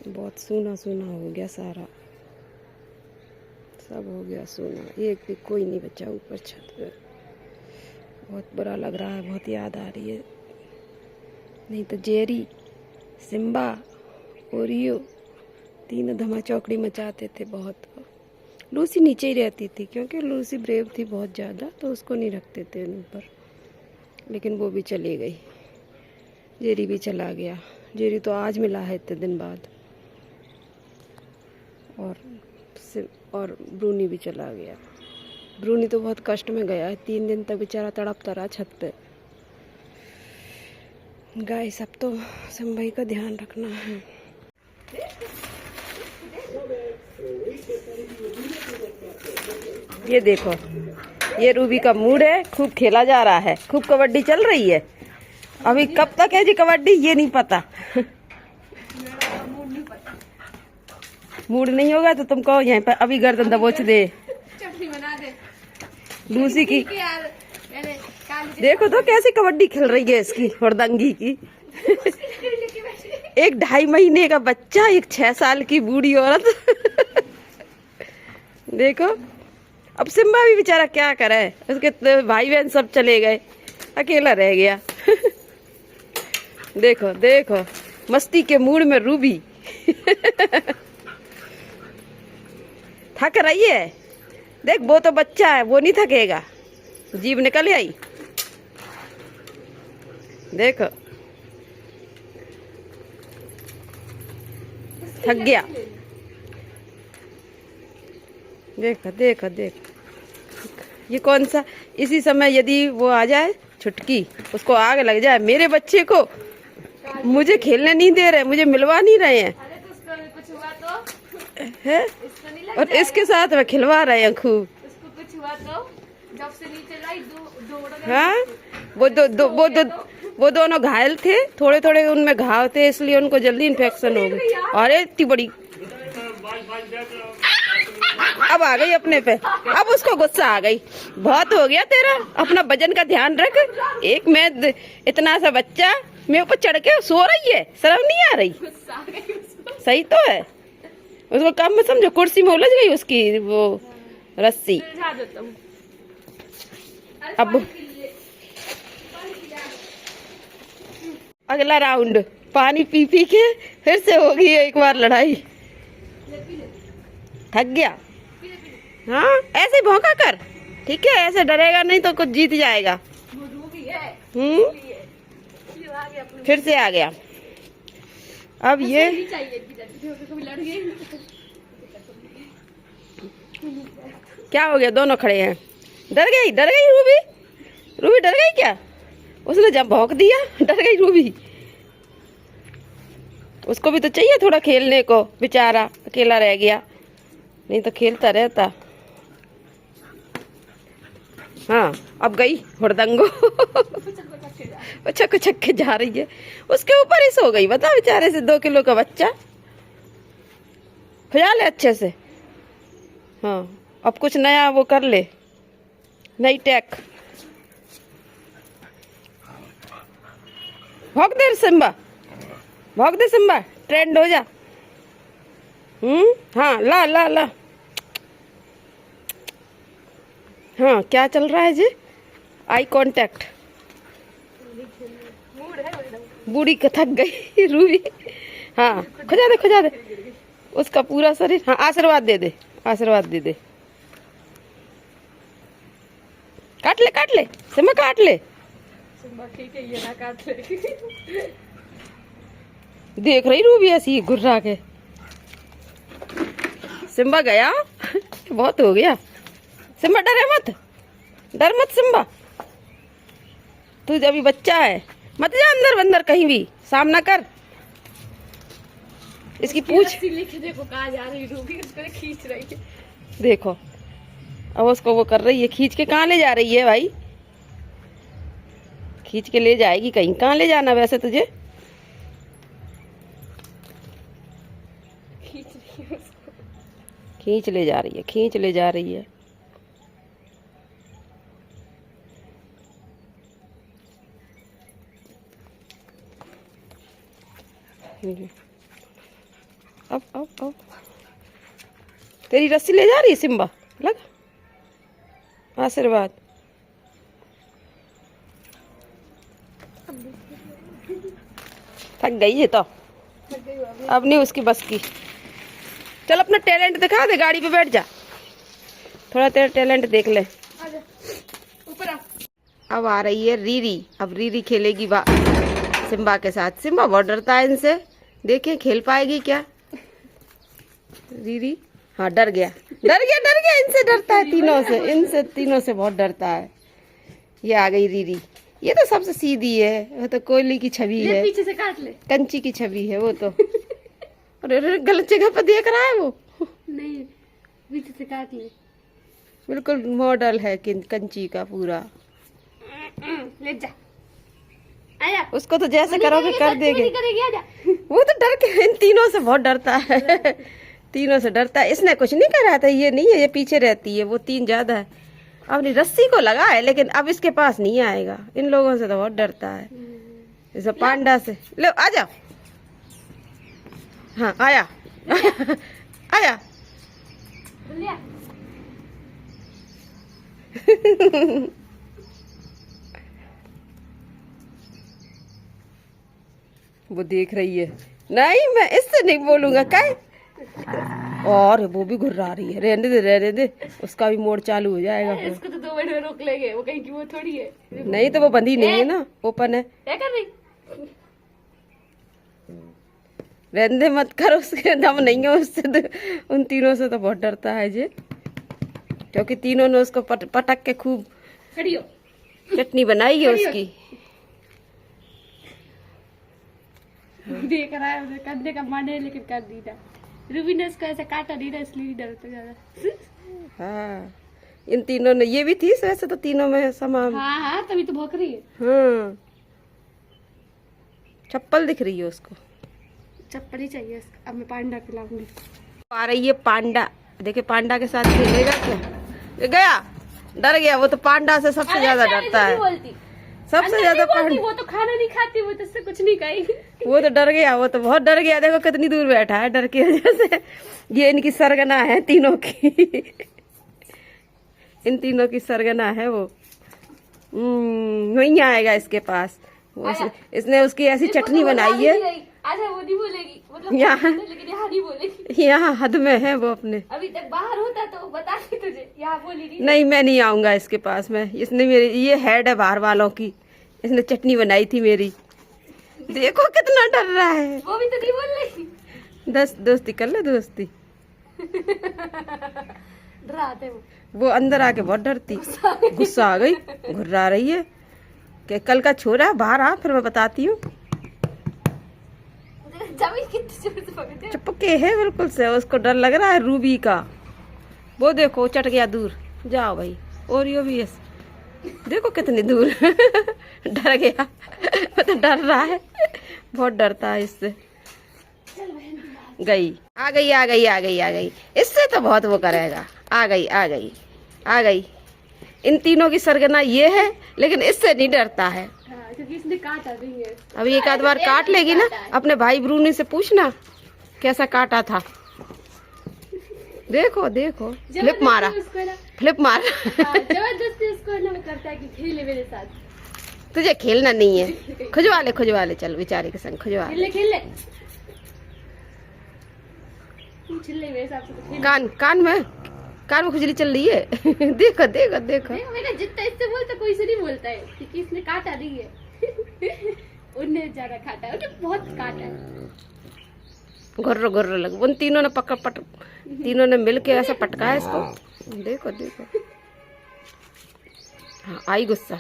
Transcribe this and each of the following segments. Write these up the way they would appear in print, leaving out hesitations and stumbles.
बहुत सूना सूना हो गया सारा, सब हो गया सूना, एक भी कोई नहीं बचा ऊपर छत पे। बहुत बुरा लग रहा है, बहुत याद आ रही है। नहीं तो जेरी, सिम्बा, ओरियो तीनों धमा चौकड़ी मचाते थे बहुत। लूसी नीचे ही रहती थी क्योंकि लूसी ब्रेव थी बहुत ज़्यादा, तो उसको नहीं रखते थे ऊपर। लेकिन वो भी चली गई, जेरी भी चला गया। जेरी तो आज मिला है इतने दिन बाद। और ब्रूनी भी चला गया। ब्रूनी तो बहुत कष्ट में गया है, 3 दिन तक बेचारा तड़पता रहा छत पे। गाय सब तो संभाई का ध्यान रखना है। ये देखो, ये रूबी का मूड है, खूब खेला जा रहा है, खूब कबड्डी चल रही है। अभी कब तक है जी कबड्डी ये नहीं पता। मूड नहीं होगा तो तुम कहो यहीं पर अभी गर्दन दबोच दे। लूसी की देखो तो कैसी कबड्डी खेल रही है इसकी हुड़दंगी की। एक 2.5 महीने का बच्चा, एक 6 साल की बूढ़ी औरत। देखो अब सिम्बा भी बेचारा क्या करे, उसके भाई बहन सब चले गए, अकेला रह गया। देखो देखो मस्ती के मूड में रूबी। थक रही है, देख वो तो बच्चा है, वो नहीं थकेगा, जीभ निकल आई। देखो थक गया। देखो देखो देखो, ये कौन सा, इसी समय यदि वो आ जाए छुटकी, उसको आग लग जाए। मेरे बच्चे को मुझे खेलने नहीं दे रहे, मुझे मिलवा नहीं रहे हैं। अरे तो उसको कुछ हुआ तो है और इसके साथ में खिलवा रहे हैं खूब। उसको कुछ हुआ तो जब से नीचे लाई दो हाँ वो दोनों घायल थे, थोड़े थोड़े उनमें घाव थे, इसलिए उनको जल्दी इन्फेक्शन हो गई। अरे इतनी बड़ी अब आ गई अपने पे, अब उसको गुस्सा आ गई। बहुत हो गया तेरा, अपना वजन का ध्यान रख। एक मैं इतना सा बच्चा मेरे ऊपर चढ़ के सो रही है, शर्म नहीं आ रही? सही तो है, उसको काम में समझो, कुर्सी में उलझ गई उसकी वो रस्सी। अब अगला राउंड, पानी पी पी के फिर से होगी एक बार लड़ाई। थक गया। हाँ ऐसे भौंका कर, ठीक है, ऐसे डरेगा नहीं तो कुछ जीत जाएगा। फिर से आ गया। अब ये क्या हो गया, दोनों खड़े हैं। डर गई रूबी, रूबी डर गई क्या? उसने जब भौंक दिया डर गई रूबी। उसको भी तो चाहिए थोड़ा खेलने को, बेचारा अकेला रह गया, नहीं तो खेलता रहता। हाँ अब गई हुड़दंगो। अच्छा कुचक के जा रही है, उसके ऊपर ही सो गई। बता बेचारे से 2 किलो का बच्चा, खुजा ले अच्छे से। हाँ अब कुछ नया वो कर ले, नई टेक। भौंक दे सिम्बा, भौंक दे सिम्बा, ट्रेंड हो जा। हाँ ला ला ला। हाँ क्या चल रहा है जी? Eye contact. बूढ़ी थक गई रूबी। हाँ खुजा दे उसका पूरा शरीर। हाँ आशीर्वाद दे दे, आशीर्वाद दे दे। काट ले सिम्बा, काट ले। ठीक है, ये ना काट ले। देख रही रूबी ऐसी घुर्रा के। सिम्बा गया। बहुत हो गया सिम्बा, डर मत सिम्बा, तू अभी बच्चा है, मत जा अंदर बंदर कहीं भी, सामना कर। इसकी पूछ देखो कहाँ जा रही रूबी, उसको खींच रही है। देखो अब उसको वो कर रही है, खींच के कहाँ ले जा रही है भाई? खींच के ले जाएगी कहीं, कहाँ ले जाना वैसे तुझे? खींच ले जा रही है, खींच ले जा रही है। अब तेरी रस्सी ले जा रही है सिम्बा, लग आशीर्वाद। थक गई है तो अब नहीं उसकी बस की। चल अपना टैलेंट दिखा दे, गाड़ी पे बैठ जा, थोड़ा तेरा टैलेंट देख ले। ऊपर आ। अब आ रही है रीरी, अब रीरी खेलेगी सिम्बा के साथ। सिम्बा बहुत डरता है इनसे, देखिए खेल पाएगी क्या रीरी। हाँ डर गया इनसे डरता है, तीनों से, इनसे तीनों से बहुत डरता है। ये आ गई रीरी, ये तो सबसे सीधी है, वो तो कोयले की छवि है, पीछे से काट ले। कंची की छवि है वो तो। अरे गलत जगह पर देख रहा है वो। नहीं पीछे से काट ले। बिल्कुल मॉडल है कंची का पूरा। ले जा, आया। उसको तो जैसे करोगे कर देगे। करेगी, आजा। वो तो डर के इन तीनों से बहुत डरता है। तीनों से डरता है। इसने कुछ नहीं करा था, ये नहीं है, ये पीछे रहती है, वो तीन ज्यादा है। अपनी रस्सी को लगा है लेकिन अब इसके पास नहीं आएगा। इन लोगों से तो बहुत डरता है, जैसे पांडा से। लो आ जाओ। हाँ आया। आया। लिया। वो देख रही है, नहीं मैं इससे नहीं बोलूंगा काय। और वो भी घुर्रा रही है, रहने दे, उसका भी मोड़ चालू हो जाएगा फिर। इसको तो 2 मिनट में रोक लेंगे, वो कहीं की वो थोड़ी है। नहीं तो वो बंधी नहीं है ना, ओपन है। क्या कर रही? रहने मत करो, उसके दम नहीं है उससे तो, उन तीनों से तो बहुत डरता है जे, क्योंकि तीनों ने उसको पटक के खूब खड़ी हो। चटनी बनाई है उसकी। देख रहा है उसे करने का मन है लेकिन कर दी था। रूबी ने उसको ऐसे काटा नहीं ना, इसलिए डरता ज्यादा। हाँ इन तीनों ने, ये भी थी वैसे तो तीनों में समान। हाँ तभी तो भौंक रही है। हाँ चप्पल दिख रही है उसको, चप्पल ही चाहिए उसको। अब मैं पांडा खिलाऊंगी। आ रही है पांडा, देखे पांडा के साथ खेलेगा क्या। ये गया, डर गया वो तो, पांडा से सबसे ज्यादा डरता है, सबसे ज्यादा पांडा। वो तो खाना नहीं खाती, वो तो इससे कुछ नहीं खाएगी। वो तो डर गया, वो तो बहुत डर गया। देखो कितनी दूर बैठा है डर की वजह से। ये इनकी सरगना है तीनों की। इन तीनों की सरगना है वो। नहीं आएगा इसके पास। इसने उसकी ऐसी चटनी बनाई है। अच्छा वो नहीं बोलेगी, मतलब यहाँ, लेकिन यहाँ नहीं बोलेगी। यहाँ हद में है वो अपने। अभी तक बाहर होता तो बताती तुझे, यहाँ बोली नहीं। नहीं मैं नहीं आऊंगा इसके पास में। इसने मेरी, ये हेड है बाहर वालों की, इसने चटनी बनाई थी मेरी। देखो कितना डर रहा है। वो भी तो नहीं बोल रही। दोस्ती कर ले, दोस्ती। डराते वो अंदर आके बहुत डरती, गुस्सा आ गई, घुर्रा रही है कि कल का छोरा बाहर आ, फिर मैं बताती हूँ। चुपके है बिल्कुल से, उसको डर लग रहा है रूबी का। वो देखो चट गया दूर। जाओ भाई, और यो भी है, देखो कितनी दूर। डर गया, वो तो डर रहा है, बहुत डरता है इससे। आ गई। इससे तो बहुत वो करेगा। आ गई। इन तीनों की सरगना ये है, लेकिन इससे नहीं डरता है। क्योंकि इसने काटा नहीं है। अभी एक आध बार काट लेगी ना, अपने भाई ब्रूनी से पूछना कैसा काटा था। देखो फ्लिप मारा। जबरदस्ती उसको ना करता है कि खेले मेरे साथ। तुझे खेलना नहीं है, खुजवा ले चल, बेचारे के संग खुजवा ले। खेल ले मेरे साथ तो। कान में खुजली चल रही है। देखो मैंने जितना इससे बोलता कोई से नहीं बोलता है, क्योंकि इसने काटा नहीं है। उन्हें ज्यादा काटा है, उन्हें बहुत काटा है। गुर्र लग। उन तीनों ने तीनों ने मिलके ऐसा पटका है इसको। देखो हाँ आई गुस्सा।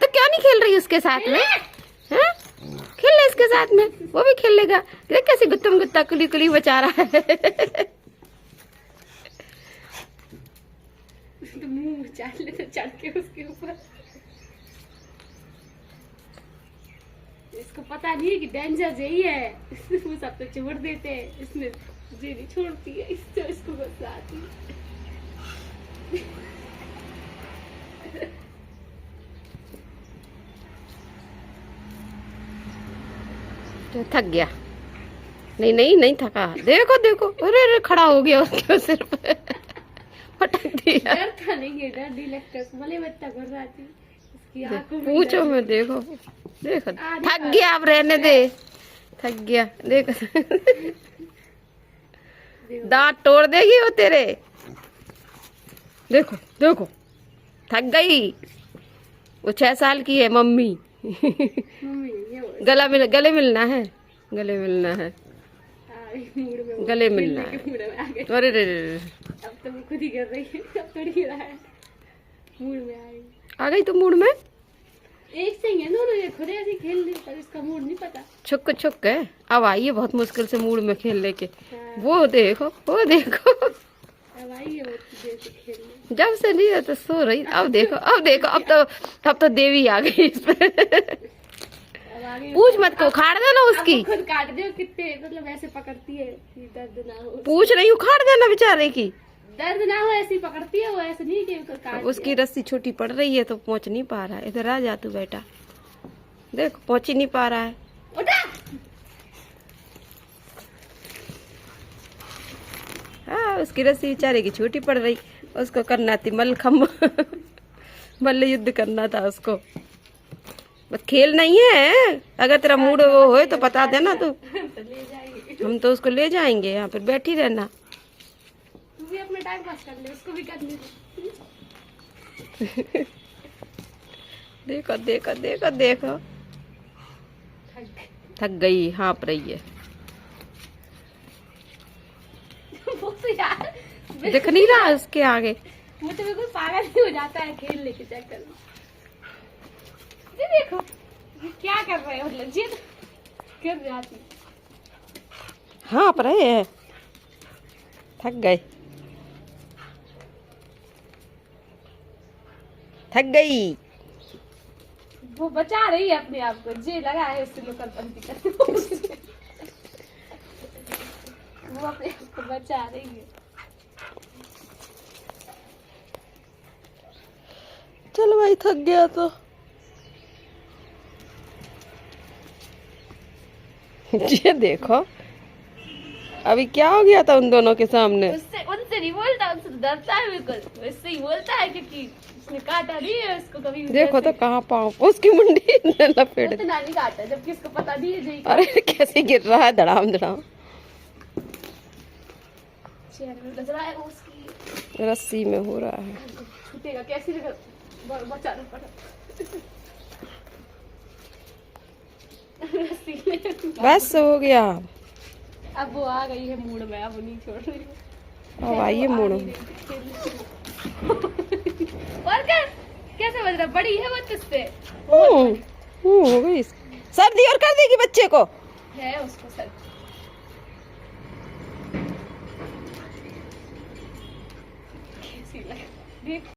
तो क्यों नहीं खेल रही उसके साथ में? हैं? खेल ले इसके साथ में, वो भी खेल लेगा। देख कैसे गुत्ता कुली बचा रहा है। तो मुंह चाट ले, चढ़ के उसके ऊपर। इसको पता नहीं है कि डेंजर यही है। वो सब तो छोड़ देते हैं, इसने मुझे नहीं छोड़ती है, इसको गुस्सा आती है। थक गया। नहीं नहीं नहीं थका। देखो देखो, अरे अरे खड़ा हो गया उसके सिर पे, पटक दिया। डर था नहीं है, डर नहीं लगता मले बत्ता कर रहा थी उसकी आंखों में पूछो में देखो देखो, थक गया, अब रहने दे, थक गया। देखो दांत तोड़ देगी वो तेरे। देखो देखो थक गई। वो 6 साल की है मम्मी। मम्मी ये वो गले मिलना है, गले मिलना है, मूड में गले मिलना है। मूड में आ गए। अरे रे रे, अब तो वो खुद ही कर रही है, अब थोड़ी गिरा है, मूड में आ गई। आ गई तो मूड में। एक से ही है दोनों, ये खुद ऐसे ही खेल रही पर इसका मूड नहीं पता। छुक छुक है, अब आई है बहुत मुश्किल से मूड में खेलने के। हाँ, वो देखो वो देखो, अब आई है वो देर से खेलने। जब से नहीं है तो सो रही। अब देखो अब देखो, अब तो देवी आ गई इस पे। अब आ गई। पूछ मत को, उखाड़ देना अब उसकी। वो खुद काट दो कितने, मतलब ऐसे पकड़ती है कि दर्द ना हो। पूछ नहीं, उखाड़ देना बेचारे की। दर्द ना हो ऐसी पकड़ती है वो, ऐसे नहीं कि उसको काट उसकी रस्सी छोटी पड़ रही है तो पहुंच नहीं पा रहा है। इधर आ जा तू बेटा, देखो पहुंच ही नहीं पा रहा है। दिया। उठा। हाँ, उसकी रस्सी बेचारे की छोटी पड़ रही। उसको करना थी मलखम, मल्ल युद्ध करना था उसको। बस खेल नहीं है। अगर तेरा मूड वो हो तो बता देना तू, तो ले जाएंगे। हम तो उसको ले जाएंगे। यहाँ पर बैठी रहना। तू भी अपना टाइम पास कर ले, उसको भी कर ले। देखो देखो देखो देखो, थक गई, हाँप रही है। वो तो यार दिख नहीं रहा उसके आगे। वो तो बिल्कुल पागल ही हो जाता है खेलने के चक्कर में। ये देखो ये क्या कर रहे हो, मतलब जिद कर जाती। हाँप रहे हैं, थक गए, थक गई। वो बचा रही है अपने आप को, जे लगा है उससे लोकल पंथी कर। वो अपने आप को बचा रही है। चल भाई, थक गया तो। ये देखो अभी क्या हो गया था उन दोनों के सामने। उससे उनसे नहीं बोलता, उनसे तो डरता है बिल्कुल। उससे ही बोलता है क्योंकि उसने काटा नहीं है उसको कभी। देखो तो कहाँ पाँव, उसकी मुंडी लपेट। उतना नहीं काटा जबकि उसको पता नहीं है नहीं। अरे कैसे गिर रहा है, धड़ाम धड़ाम। चेहरे में नजर आया वो उसकी। रस्सी में हो रहा है। छूटेगा कैसे, बचाना पड़ा। रस्सी में। बस हो गया। अब वो आ गई है मूड में, अब वो नहीं छोड़ रही है। अब आइए मूड में। और क्या क्या समझ रहा, बड़ी है वो तुझसे। हो गई सर्दी और कर देगी बच्चे को। है उसको सर। कैसी लग देख।